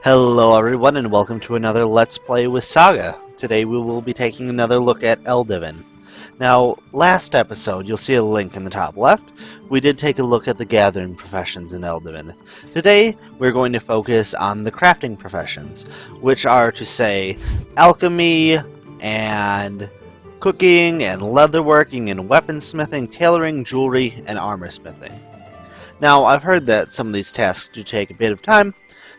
Hello everyone and welcome to another Let's Play with Saga. Today we will be taking another look at Eldevin. Now, last episode, you'll see a link in the top left, we did take a look at the gathering professions in Eldevin. Today we're going to focus on the crafting professions, which are to say alchemy and cooking and leatherworking and weaponsmithing, tailoring, jewelry, and armorsmithing. Now, I've heard that some of these tasks do take a bit of time,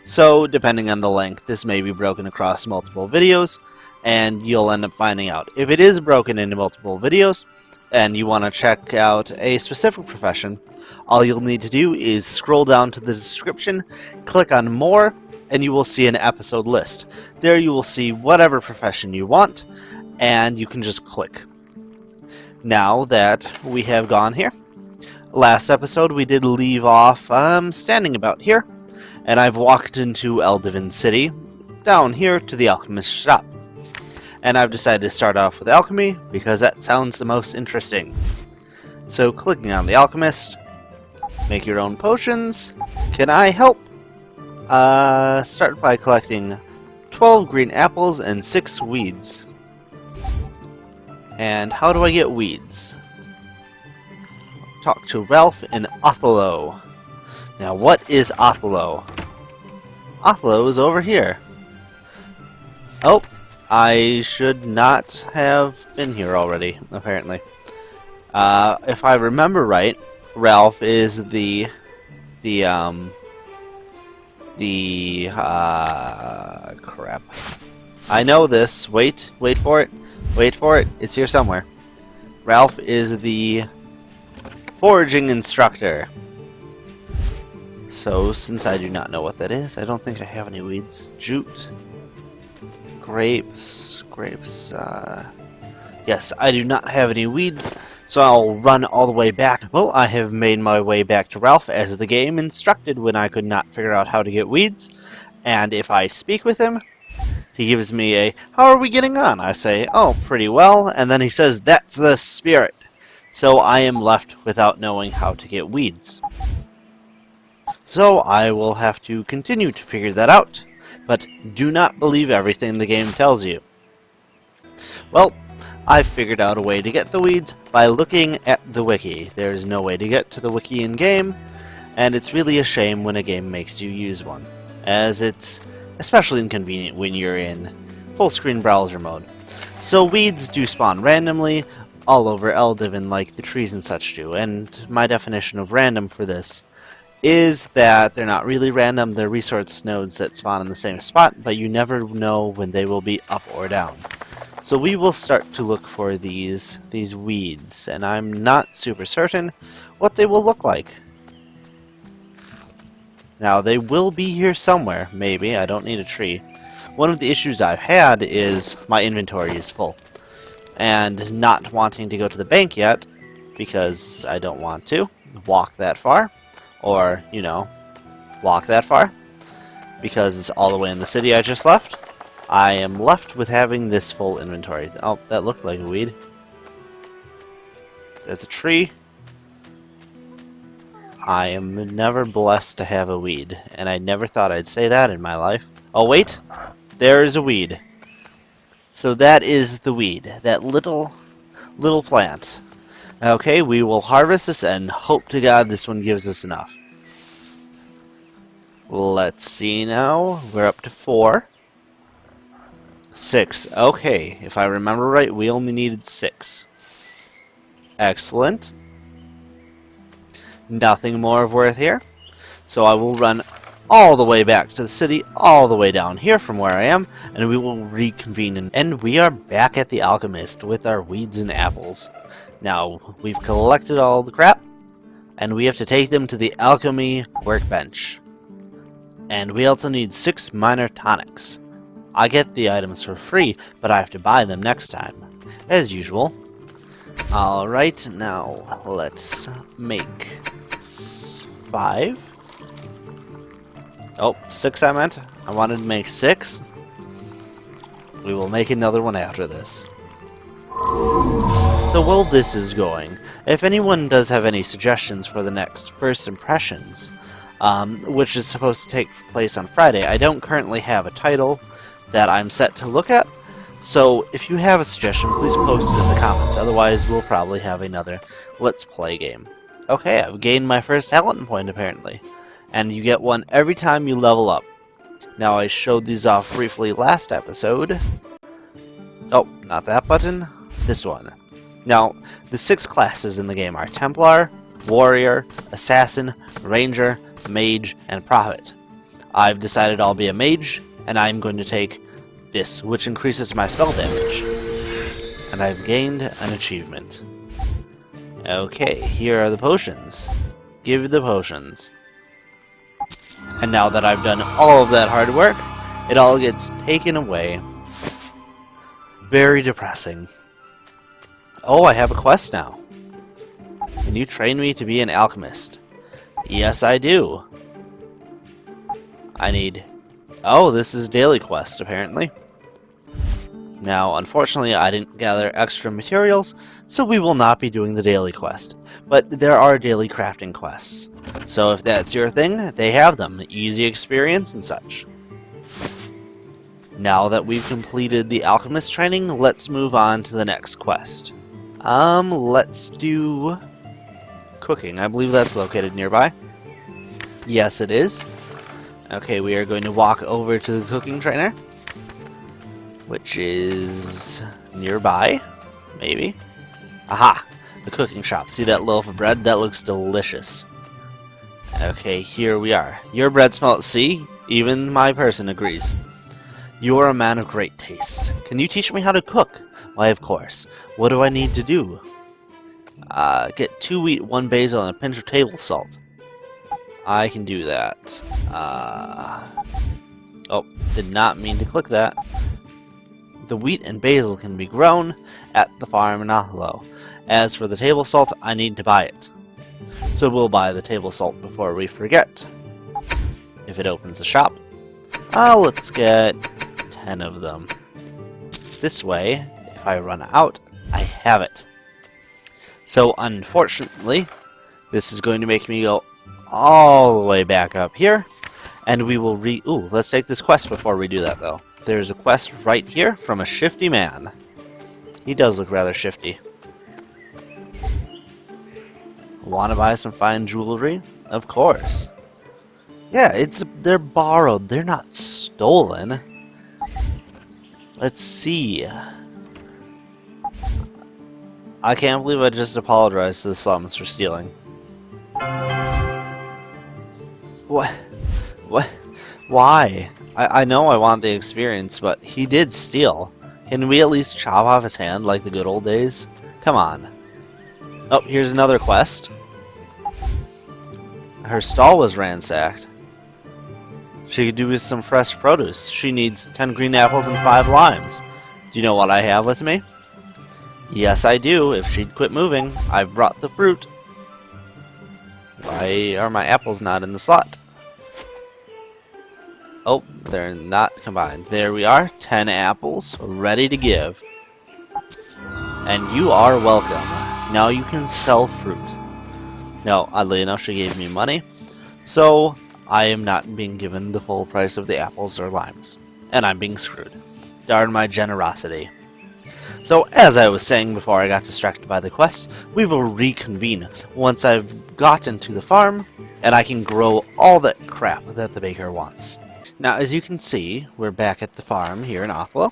so depending on the length, this may be broken across multiple videos, and you'll end up finding out. If it is broken into multiple videos, and you want to check out a specific profession, all you'll need to do is scroll down to the description, click on More, and you will see an episode list. There you will see whatever profession you want, and you can just click. Now that we have gone here, last episode we did leave off standing about here, and I've walked into Eldevin City, down here to the alchemist's shop. And I've decided to start off with alchemy, because that sounds the most interesting. So clicking on the alchemist, make your own potions. Can I help? Start by collecting 12 green apples and 6 weeds. And how do I get weeds? Talk to Ralph in Othello. Now, what is Othello? Othello is over here. Oh, I should not have been here already, apparently. If I remember right, Ralph is crap. I know this. Wait for it. Wait for it. It's here somewhere. Ralph is the foraging instructor. So, since I do not know what that is, I don't think I have any weeds. Jute. Grapes. Yes, I do not have any weeds, so I'll run all the way back. Well, I have made my way back to Ralph as the game instructed when I could not figure out how to get weeds. And if I speak with him, he gives me a, "How are we getting on?" I say, "Oh, pretty well," and then he says, "That's the spirit." So I am left without knowing how to get weeds. So I will have to continue to figure that out, but do not believe everything the game tells you. Well, I figured out a way to get the weeds by looking at the wiki. There's no way to get to the wiki in game, and it's really a shame when a game makes you use one, as it's especially inconvenient when you're in full screen browser mode. So weeds do spawn randomly all over Eldevin like the trees and such do, and my definition of random for this is that they're not really random, they're resource nodes that spawn in the same spot, but you never know when they will be up or down. So we will start to look for these weeds, and I'm not super certain what they will look like. Now, they will be here somewhere, maybe. I don't need a tree. One of the issues I've had is my inventory is full, and not wanting to go to the bank yet, because I don't want to walk that far. Or, you know, walk that far, because it's all the way in the city I just left. I am left with having this full inventory. Oh, that looked like a weed. That's a tree. I am never blessed to have a weed, and I never thought I'd say that in my life. Oh wait, there is a weed. So that is the weed, that little plant. Okay, we will harvest this and hope to God this one gives us enough. Let's see now. We're up to 4. 6. Okay, if I remember right, we only needed 6. Excellent. Nothing more of worth here. So I will run all the way back to the city, all the way down here from where I am, and we will reconvene. And we are back at the alchemist with our weeds and apples. Now, we've collected all the crap, and we have to take them to the alchemy workbench. And we also need 6 minor tonics. I get the items for free, but I have to buy them next time, as usual. Alright, now let's make 5. Oh, 6 I meant. I wanted to make 6. We will make another one after this. So while this is going, if anyone does have any suggestions for the next first impressions, which is supposed to take place on Friday. I don't currently have a title that I'm set to look at, so if you have a suggestion, please post it in the comments. Otherwise, we'll probably have another Let's Play game. Okay, I've gained my first talent point, apparently. And you get one every time you level up. Now, I showed these off briefly last episode. Oh, not that button. This one. Now, the 6 classes in the game are Templar, Warrior, Assassin, Ranger, Mage, and Prophet. I've decided I'll be a Mage, and I'm going to take this, which increases my spell damage. And I've gained an achievement. Okay, here are the potions. Give the potions. And now that I've done all of that hard work, it all gets taken away. Very depressing. Oh, I have a quest now. Can you train me to be an alchemist? Yes, I do. I need... Oh, this is daily quest, apparently. Now, unfortunately, I didn't gather extra materials, so we will not be doing the daily quest. But there are daily crafting quests. So if that's your thing, they have them. Easy experience and such. Now that we've completed the alchemist training, let's move on to the next quest. Let's do cooking. I believe that's located nearby. Yes, it is. Okay, we are going to walk over to the cooking trainer, which is nearby, maybe. Aha! The cooking shop. See that loaf of bread? That looks delicious. Okay, here we are. Your bread smells... See? Even my person agrees. You are a man of great taste. Can you teach me how to cook? Why, of course. What do I need to do? Get 2 wheat, 1 basil, and a pinch of table salt. I can do that. Oh, did not mean to click that. The wheat and basil can be grown at the farm in Oslo. As for the table salt, I need to buy it. So we'll buy the table salt before we forget. If it opens the shop. Let's get 10 of them. This way, if I run out, I have it. So unfortunately, this is going to make me go all the way back up here. And we will Ooh, let's take this quest before we do that, though. There's a quest right here from a shifty man. He does look rather shifty. Want to buy some fine jewelry? Of course. Yeah, they're borrowed. They're not stolen. Let's see. I can't believe I just apologized to the slums for stealing. What? Why? I know I want the experience, but he did steal. Can we at least chop off his hand like the good old days? Come on. Oh, here's another quest. Her stall was ransacked. She could do with some fresh produce. She needs 10 green apples and 5 limes. Do you know what I have with me? Yes, I do. If she'd quit moving, I've brought the fruit. Why are my apples not in the slot? Oh, they're not combined. There we are. 10 apples, ready to give. And you are welcome. Now you can sell fruit. Now, oddly enough, she gave me money, so I am not being given the full price of the apples or limes. And I'm being screwed. Darn my generosity. So, as I was saying before I got distracted by the quest, we will reconvene once I've gotten to the farm, and I can grow all that crap that the baker wants. Now, as you can see, we're back at the farm here in Oslo,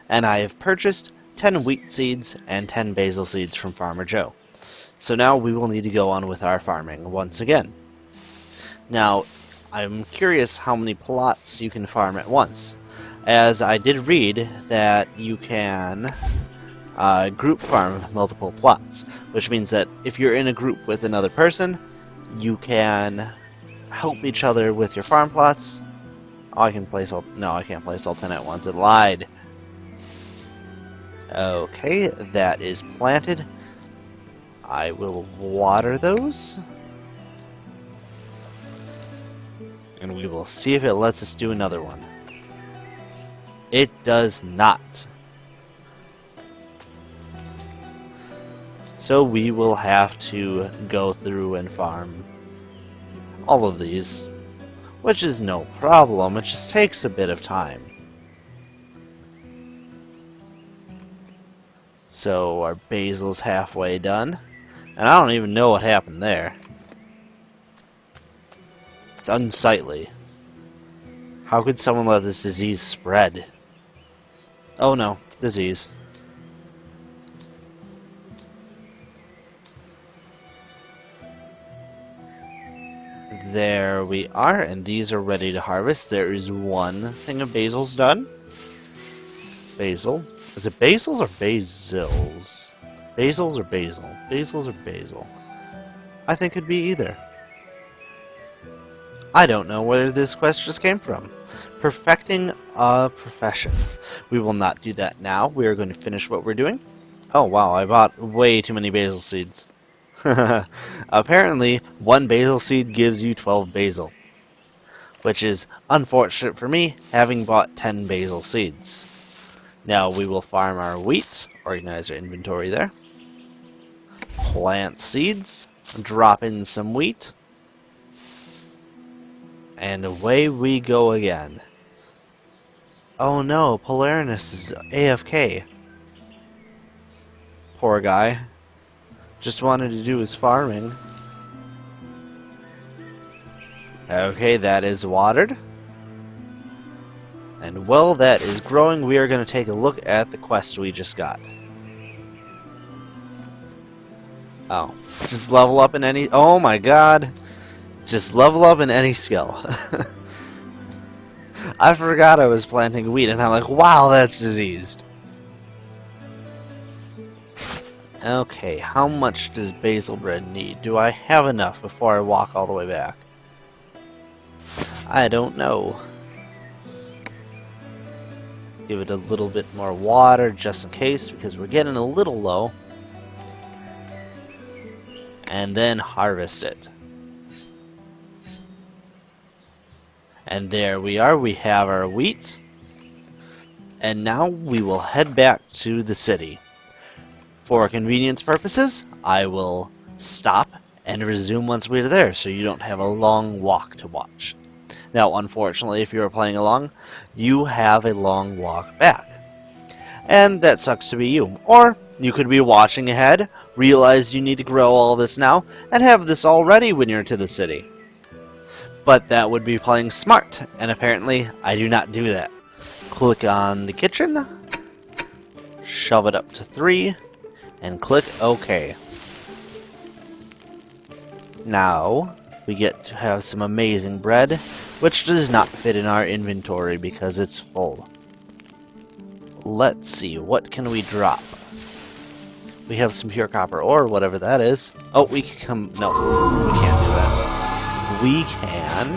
and I have purchased 10 wheat seeds and 10 basil seeds from Farmer Joe. So now we will need to go on with our farming once again. Now, I'm curious how many plots you can farm at once, as I did read that you can group farm multiple plots, which means that if you're in a group with another person, you can help each other with your farm plots. Oh, I can place all... No, I can't place all 10 at once. It lied. Okay, that is planted. I will water those. And we will see if it lets us do another one. It does not. So we will have to go through and farm all of these, which is no problem, it just takes a bit of time. So our basil's halfway done, and I don't even know what happened there. It's unsightly. How could someone let this disease spread? Oh no, disease. There we are, and these are ready to harvest. There is one thing of basil's done. Basil. Is it basils or basils? Basils or basil? Basils or basil? I think it'd be either. I don't know where this quest just came from. Perfecting a profession. We will not do that now. We are going to finish what we're doing. Oh wow, I bought way too many basil seeds. Apparently, one basil seed gives you 12 basil. Which is unfortunate for me, having bought 10 basil seeds. Now we will farm our wheat, organize our inventory there. Plant seeds, drop in some wheat. And away we go again. Oh no, Polarinus is AFK. Poor guy. Just wanted to do his farming. Okay, that is watered. And while that is growing, we are going to take a look at the quest we just got. Oh, just level up in any... Oh my god! Just level up in any skill. I forgot I was planting wheat, and I'm like, wow, that's diseased. Okay, how much does basil bread need? Do I have enough before I walk all the way back? I don't know. Give it a little bit more water just in case, because we're getting a little low. And then harvest it. And there we are, we have our wheat. And now we will head back to the city. For convenience purposes, I will stop and resume once we're there, so you don't have a long walk to watch. Now, unfortunately, if you're playing along, you have a long walk back. And that sucks to be you. Or, you could be watching ahead, realize you need to grow all this now, and have this all ready when you're to the city. But that would be playing smart, and apparently I do not do that. Click on the kitchen, shove it up to 3, and click OK. Now, we get to have some amazing bread, which does not fit in our inventory because it's full. Let's see, what can we drop? We have some pure copper ore, whatever that is. Oh, we can come... No, we can't do that. We can...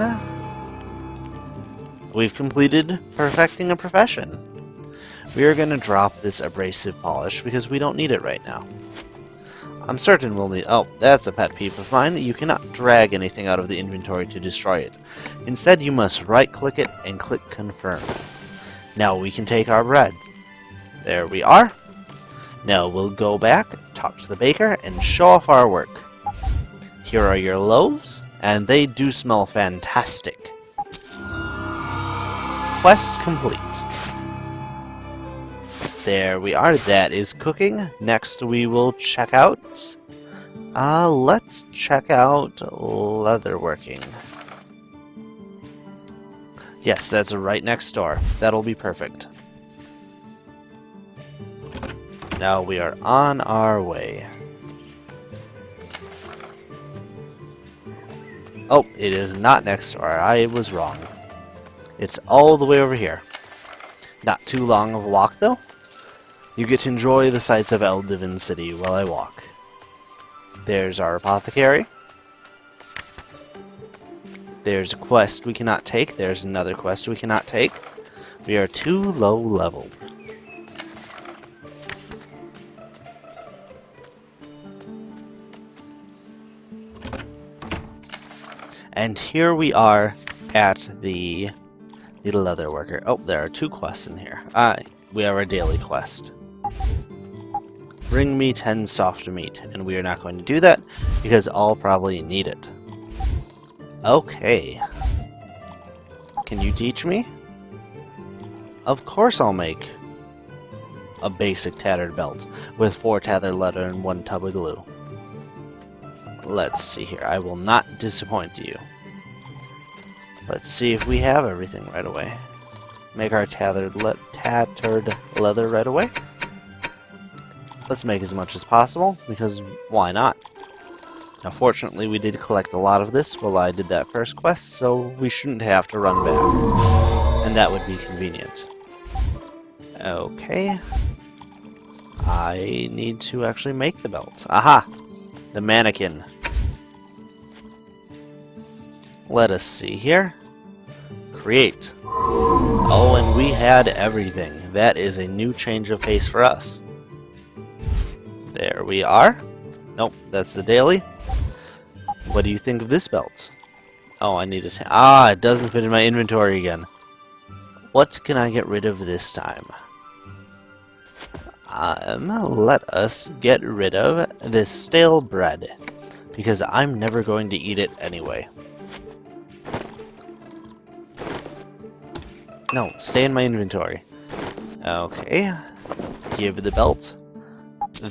We've completed perfecting a profession. We are going to drop this abrasive polish because we don't need it right now. I'm certain we'll need... Oh, that's a pet peeve of mine. You cannot drag anything out of the inventory to destroy it. Instead, you must right-click it and click Confirm. Now we can take our bread. There we are. Now we'll go back, talk to the baker, and show off our work. Here are your loaves, and they do smell fantastic. Quest complete. There we are, that is cooking. Next we will check out... let's check out Leatherworking. Yes, that's right next door. That'll be perfect. Now we are on our way. Oh, it is not next door. I was wrong. It's all the way over here. Not too long of a walk, though. You get to enjoy the sights of Eldevin City while I walk. There's our apothecary. There's a quest we cannot take. There's another quest we cannot take. We are too low leveled. And here we are at the Leatherworker. Oh, there are 2 quests in here. We have our daily quest. Bring me 10 soft meat, and we are not going to do that because I'll probably need it. Okay. Can you teach me? Of course I'll make a basic tattered belt with 4 tattered leather and 1 tub of glue. Let's see here. I will not disappoint you. Let's see if we have everything right away. Make our tattered leather right away. Let's make as much as possible, because why not? Now fortunately we did collect a lot of this while I did that first quest, so we shouldn't have to run back. And that would be convenient. Okay. I need to actually make the belt. Aha! The mannequin. Let us see here. Create. Oh, and we had everything. That is a new change of pace for us. There we are. Nope, that's the daily. What do you think of this belt? Oh, I need it. Ah, it doesn't fit in my inventory again. What can I get rid of this time? Let us get rid of this stale bread, because I'm never going to eat it anyway. No, stay in my inventory. Okay, give the belt.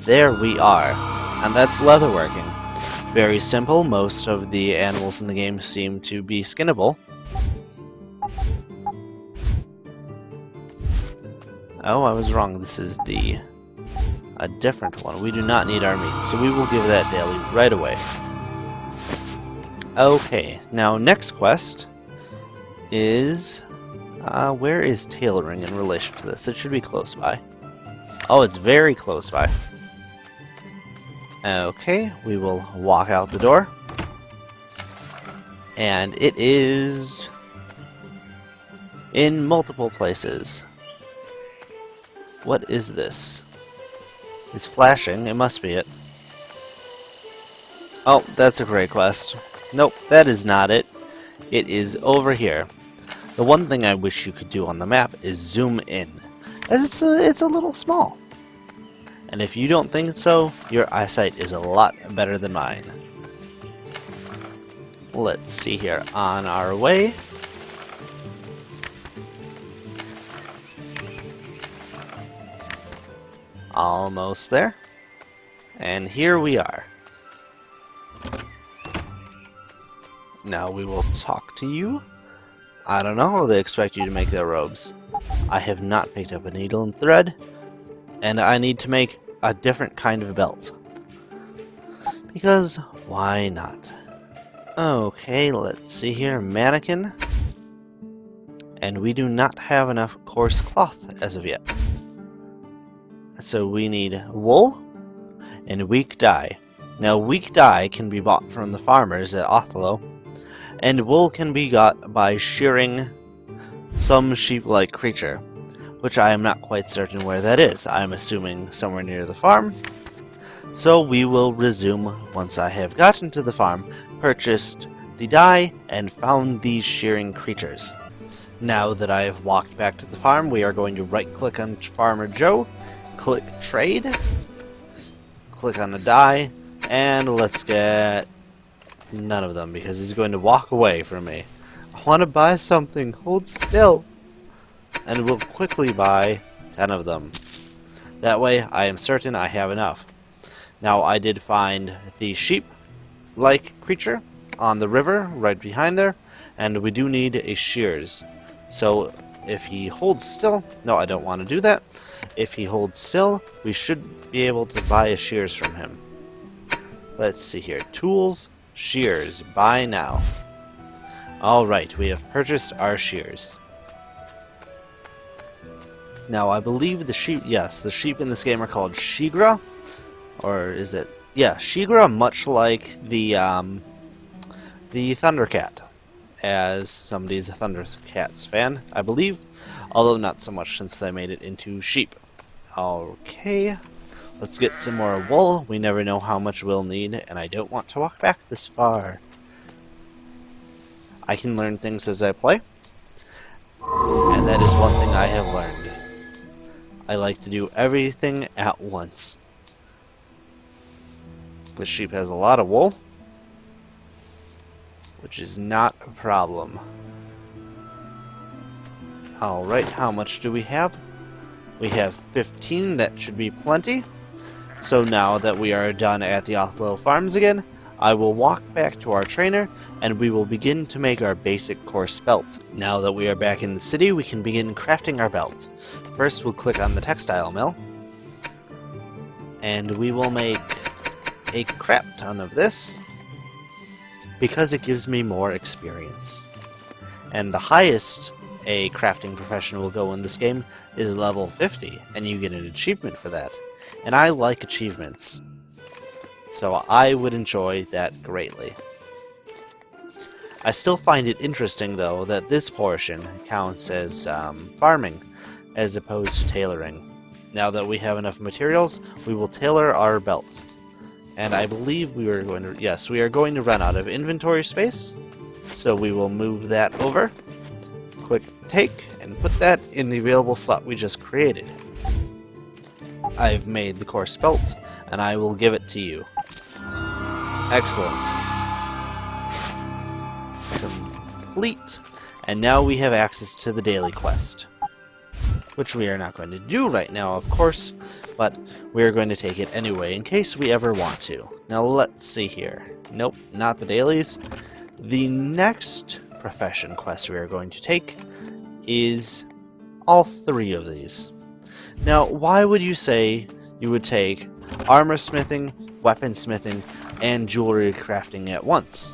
There we are, and that's leatherworking. Very simple. Most of the animals in the game seem to be skinnable. Oh, I was wrong. This is a different one. We do not need our meat, so we will give that daily right away. Okay, now next quest is... where is tailoring in relation to this? It should be close by. Oh, it's very close by. Okay, we will walk out the door. And it is in multiple places. What is this? It's flashing. It must be it. Oh, that's a great quest. Nope, that is not it. It is over here. The one thing I wish you could do on the map is zoom in, as it's a little small. And if you don't think so, your eyesight is a lot better than mine. Let's see here. On our way. Almost there. And here we are. Now we will talk to you. I don't know, they expect you to make their robes. I have not picked up a needle and thread, and I need to make a different kind of belt. Because, why not? Okay, let's see here, mannequin. And we do not have enough coarse cloth as of yet. So we need wool and weak dye. Now weak dye can be bought from the farmers at Othello, and wool can be got by shearing some sheep-like creature, which I am not quite certain where that is. I'm assuming somewhere near the farm. So we will resume once I have gotten to the farm, purchased the dye, and found these shearing creatures. Now that I have walked back to the farm, we are going to right-click on Farmer Joe, click Trade, click on the dye, and let's get none of them, because he's going to walk away from me. I want to buy something. Hold still. And we'll quickly buy 10 of them. That way, I am certain I have enough. Now, I did find the sheep-like creature on the river right behind there, and we do need a shears. So, if he holds still... No, I don't want to do that. If he holds still, we should be able to buy a shears from him. Let's see here. Tools, shears, buy now. Alright, we have purchased our shears. Now, I believe the sheep... Yes, the sheep in this game are called Shigra. Or is it... Yeah, Shigra, much like the Thundercat. As somebody's a Thundercats fan, I believe. Although not so much since they made it into sheep. Okay, let's get some more wool. We never know how much we'll need, and I don't want to walk back this far. I can learn things as I play, and that is one thing I have learned. I like to do everything at once. This sheep has a lot of wool. which is not a problem. Alright, how much do we have? We have 15, that should be plenty. So now that we are done at the Othlow Farms again, I will walk back to our trainer and we will begin to make our basic coarse belt. Now that we are back in the city, we can begin crafting our belt. First, we'll click on the textile mill, and we will make a crap ton of this because it gives me more experience. And the highest a crafting profession will go in this game is level 50, and you get an achievement for that. And I like achievements, so I would enjoy that greatly. I still find it interesting, though, that this portion counts as farming as opposed to tailoring. Now that we have enough materials, we will tailor our belt. And I believe we are going to, yes, we are going to run out of inventory space, so we will move that over. Click take and put that in the available slot we just created. I've made the coarse belt and I will give it to you. Excellent. Complete. And now we have access to the daily quest, which we are not going to do right now, of course, but we are going to take it anyway in case we ever want to. Now let's see here. Nope, not the dailies. The next profession quest we are going to take is all three of these. Now, why would you say you would take armorsmithing, weaponsmithing, and jewelry crafting at once?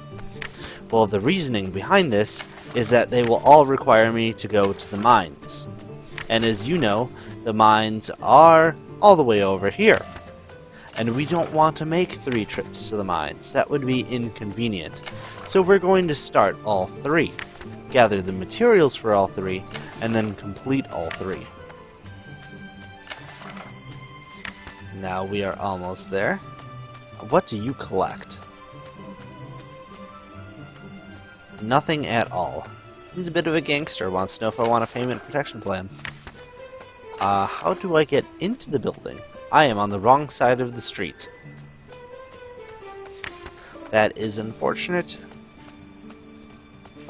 Well, the reasoning behind this is that they will all require me to go to the mines. And as you know, the mines are all the way over here. And we don't want to make 3 trips to the mines. That would be inconvenient. So we're going to start all 3, gather the materials for all 3, and then complete all 3. Now we are almost there. What do you collect? Nothing at all. He's a bit of a gangster, wants to know if I want a payment protection plan. How do I get into the building? I am on the wrong side of the street. That is unfortunate.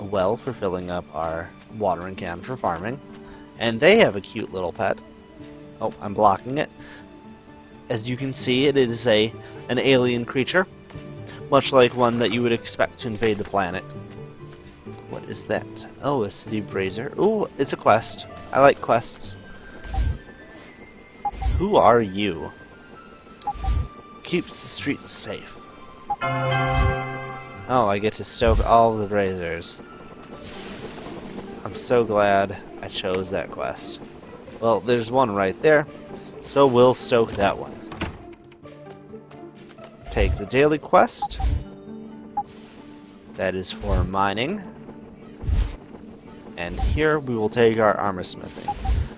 Well, for filling up our watering can for farming. And they have a cute little pet. Oh, I'm blocking it. As you can see, it is an alien creature, much like one that you would expect to invade the planet. What is that? Oh, a city brazier. Ooh, it's a quest. I like quests. Who are you? Keeps the streets safe. Oh, I get to stoke all the braziers. I'm so glad I chose that quest. Well, there's one right there, so we'll stoke that one. Take the daily quest. That is for mining. And here we will take our armorsmithing.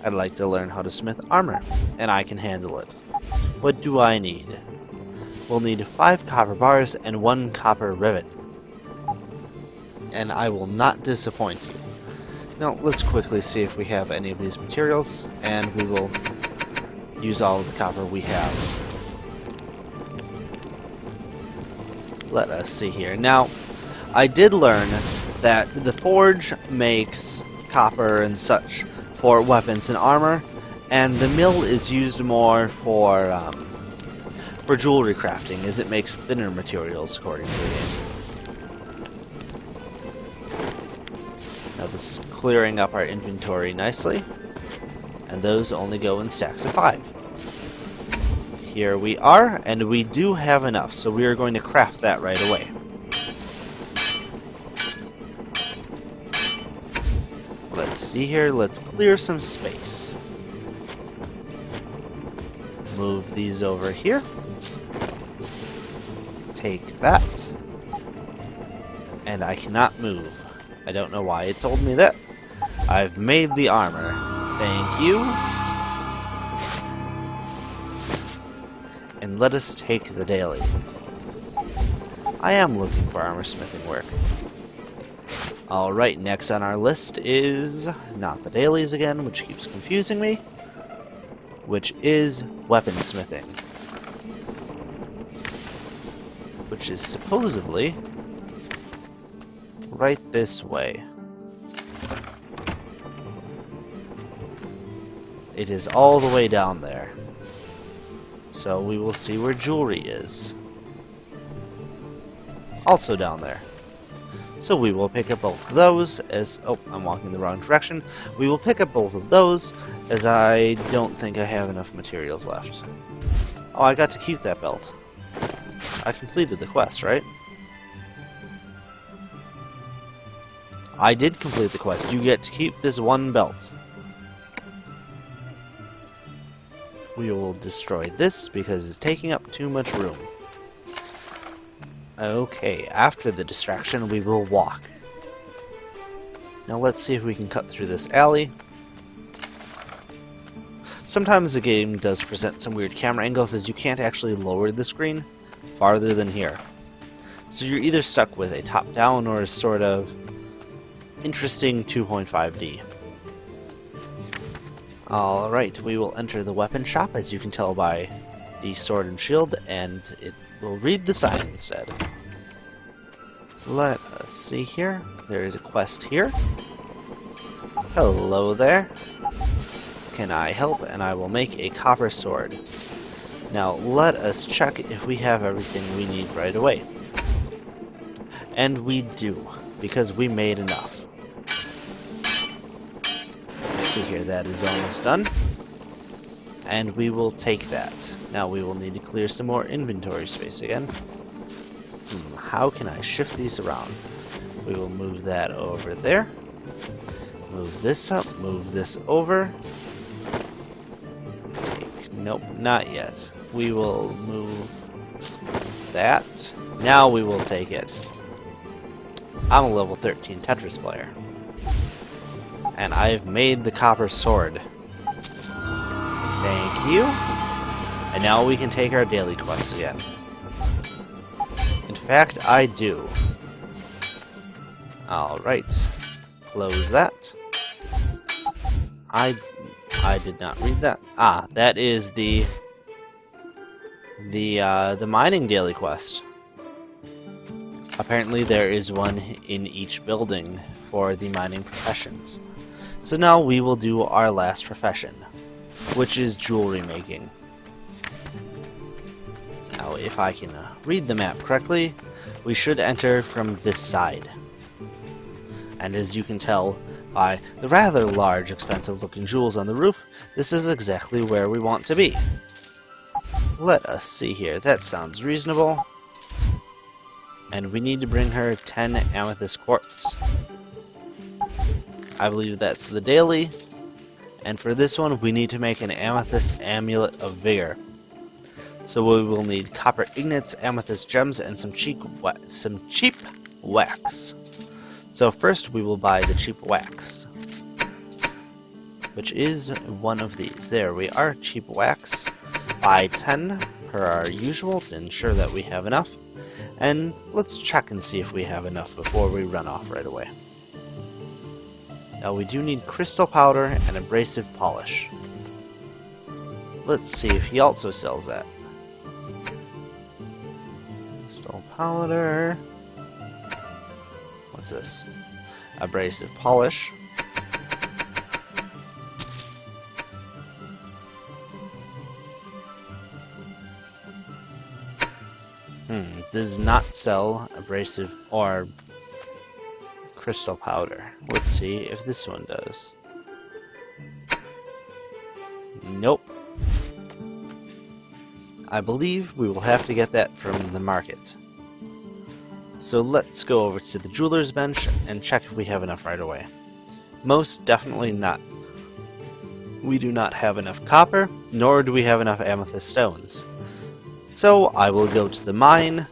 I'd like to learn how to smith armor, and I can handle it. What do I need? We'll need 5 copper bars and 1 copper rivet. And I will not disappoint you. Now, let's quickly see if we have any of these materials, and we will use all of the copper we have. Let us see here. Now, I did learn that the forge makes copper and such for weapons and armor, and the mill is used more for jewelry crafting, as it makes thinner materials, according to the game. Now this is clearing up our inventory nicely, and those only go in stacks of 5. Here we are, and we do have enough, so we are going to craft that right away. Let's see here, let's clear some space. Move these over here. Take that. And I cannot move. I don't know why it told me that. I've made the armor. Thank you. And let us take the daily. I am looking for armorsmithing work. Alright, next on our list is not the dailies again, which keeps confusing me, which is weaponsmithing, which is supposedly right this way. It is all the way down there. So we will see where jewelry is. Also down there. So we will pick up both of those as... Oh, I'm walking the wrong direction. We will pick up both of those as I don't think I have enough materials left. Oh, I got to keep that belt. I completed the quest, right? I did complete the quest. You get to keep this one belt. We will destroy this because it's taking up too much room. Okay, after the distraction, we will walk. Now let's see if we can cut through this alley. Sometimes the game does present some weird camera angles as you can't actually lower the screen farther than here. So you're either stuck with a top-down or a sort of interesting 2.5D. Alright, we will enter the weapon shop, as you can tell by the sword and shield, and it will read the sign instead. Let us see here. There is a quest here. Hello there. Can I help? And I will make a copper sword. Now let us check if we have everything we need right away. And we do, because we made enough. Let's see here, that is almost done. And we will take that. Now we will need to clear some more inventory space again. How can I shift these around? We will move that over there. Move this up, move this over. Nope, not yet. We will move that. Now we will take it. I'm a level 13 Tetris player. And I've made the copper sword. Thank you. And now we can take our daily quests again. In fact, I do. Alright. Close that. I did not read that. Ah, that is the mining daily quest. Apparently there is one in each building for the mining professions. So now we will do our last profession, which is jewelry making. Now if I can read the map correctly, we should enter from this side. And as you can tell by the rather large, expensive looking jewels on the roof, this is exactly where we want to be. Let us see here, that sounds reasonable. And we need to bring her 10 amethyst quartz. I believe that's the daily. And for this one, we need to make an amethyst amulet of vigor. So we will need copper ingots, amethyst gems, and some cheap wax. So first we will buy the cheap wax, which is one of these. There we are, cheap wax. Buy 10 per our usual to ensure that we have enough. And let's check and see if we have enough before we run off right away. Now we do need crystal powder and abrasive polish. Let's see if he also sells that. Crystal powder. What's this? Abrasive polish. Does not sell abrasive or crystal powder. Let's see if this one does. Nope. I believe we will have to get that from the market. So let's go over to the jeweler's bench and check if we have enough right away. Most definitely not. We do not have enough copper, nor do we have enough amethyst stones. So I will go to the mine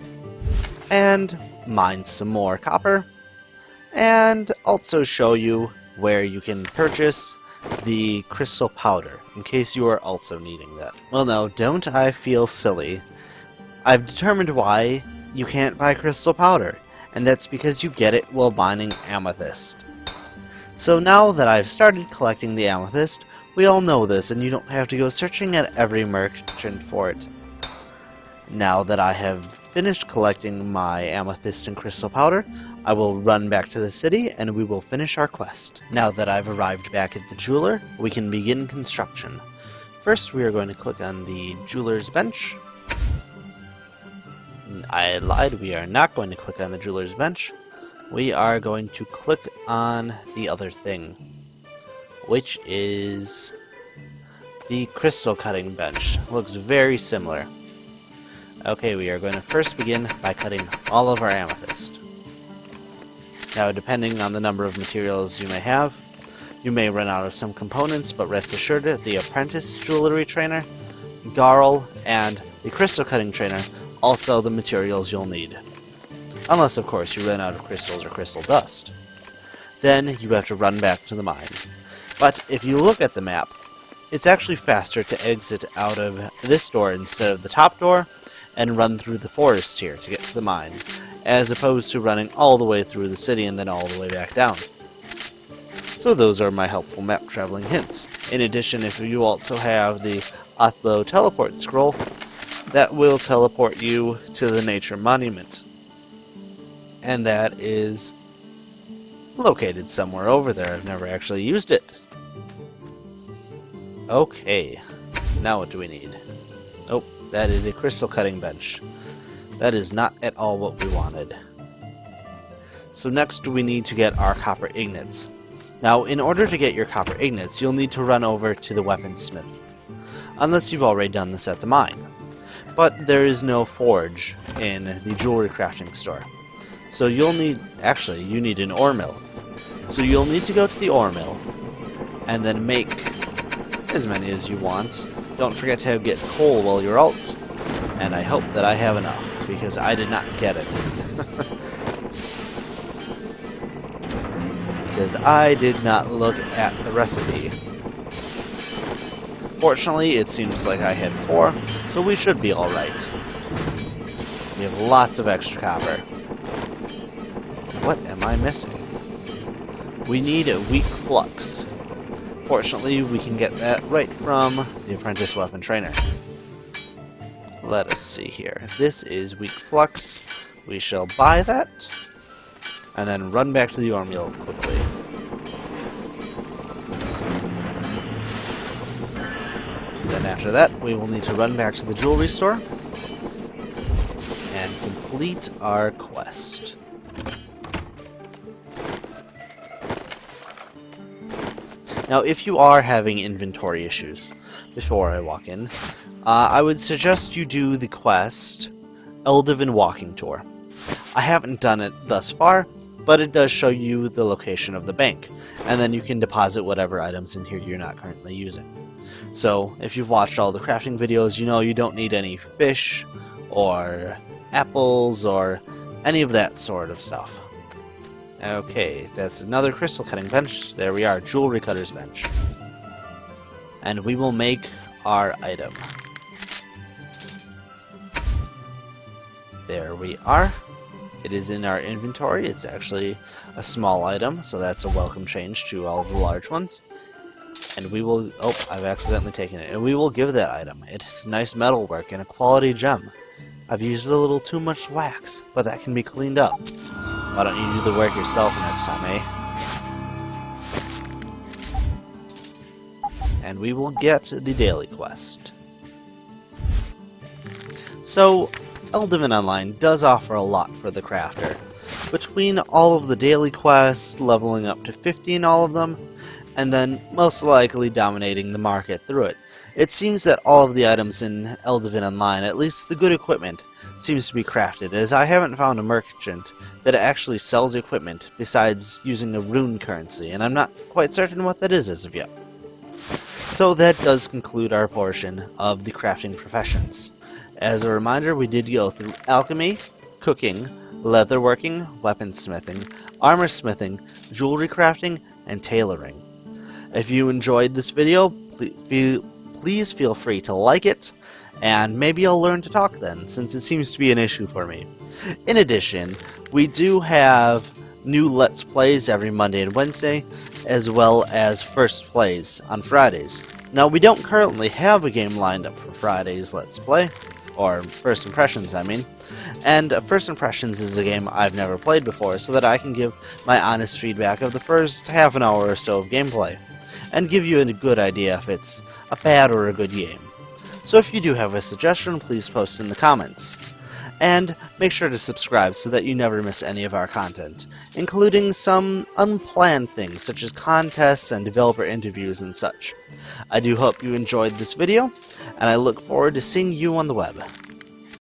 and mine some more copper, and also show you where you can purchase the crystal powder, in case you are also needing that. Well now, don't I feel silly. I've determined why you can't buy crystal powder, and that's because you get it while mining amethyst. So now that I've started collecting the amethyst, we all know this, and you don't have to go searching at every merchant for it. Now that I have finished collecting my amethyst and crystal powder, I will run back to the city and we will finish our quest. Now that I've arrived back at the jeweler, we can begin construction. First, we are going to click on the jeweler's bench. I lied, we are not going to click on the jeweler's bench. We are going to click on the other thing, which is the crystal cutting bench. Looks very similar. Okay, we are going to first begin by cutting all of our amethyst. Now, depending on the number of materials you may have, you may run out of some components, but rest assured that the apprentice jewelry trainer, Garl, and the crystal cutting trainer also the materials you'll need. Unless, of course, you run out of crystals or crystal dust. Then you have to run back to the mine. But if you look at the map, it's actually faster to exit out of this door instead of the top door and run through the forest here to get to the mine, as opposed to running all the way through the city and then all the way back down. So those are my helpful map traveling hints. In addition, if you also have the Othlo teleport scroll, that will teleport you to the nature monument. And that is located somewhere over there. I've never actually used it. Okay, now what do we need? Oh, that is a crystal cutting bench. That is not at all what we wanted. So next we need to get our copper ingots. Now, in order to get your copper ingots, you'll need to run over to the Weaponsmith, unless you've already done this at the mine. But there is no forge in the jewelry crafting store. So you'll need, actually, you need an ore mill. So you'll need to go to the ore mill, and then make as many as you want. Don't forget to get coal while you're out, and I hope that I have enough, because I did not get it. Because I did not look at the recipe. Fortunately, it seems like I had 4, so we should be alright. We have lots of extra copper. What am I missing? We need a weak flux. Fortunately, we can get that right from the apprentice weapon trainer. Let us see here. This is weak flux. We shall buy that, and then run back to the ore mill quickly. Then after that, we will need to run back to the jewelry store and complete our quest. Now, if you are having inventory issues, before I walk in, I would suggest you do the quest Eldevin Walking Tour. I haven't done it thus far, but it does show you the location of the bank, and then you can deposit whatever items in here you're not currently using. So, if you've watched all the crafting videos, you know you don't need any fish, or apples, or any of that sort of stuff. Okay, that's another crystal cutting bench. There we are, jewelry cutter's bench. And we will make our item. There we are. It is in our inventory. It's actually a small item, so that's a welcome change to all of the large ones. And we will... oh, I've accidentally taken it. And we will give that item. It's nice metalwork and a quality gem. I've used a little too much wax, but that can be cleaned up. Why don't you do the work yourself next time, eh? And we will get the daily quest. So, Eldevin Online does offer a lot for the crafter. Between all of the daily quests, leveling up to 50 in all of them, and then most likely dominating the market through it. It seems that all of the items in Eldevin Online, at least the good equipment, seems to be crafted, as I haven't found a merchant that actually sells equipment besides using a rune currency, and I'm not quite certain what that is as of yet. So that does conclude our portion of the crafting professions. As a reminder, we did go through alchemy, cooking, leatherworking, weaponsmithing, armorsmithing, jewelry crafting, and tailoring. If you enjoyed this video, please feel free to like it, and maybe I'll learn to talk then, since it seems to be an issue for me. In addition, we do have new Let's Plays every Monday and Wednesday, as well as First Plays on Fridays. Now, we don't currently have a game lined up for Friday's Let's Play, or First Impressions, I mean. And First Impressions is a game I've never played before, so that I can give my honest feedback of the first half an hour or so of gameplay, and give you a good idea if it's a bad or a good game. So if you do have a suggestion, please post in the comments. And make sure to subscribe so that you never miss any of our content, including some unplanned things such as contests and developer interviews and such. I do hope you enjoyed this video, and I look forward to seeing you on the web.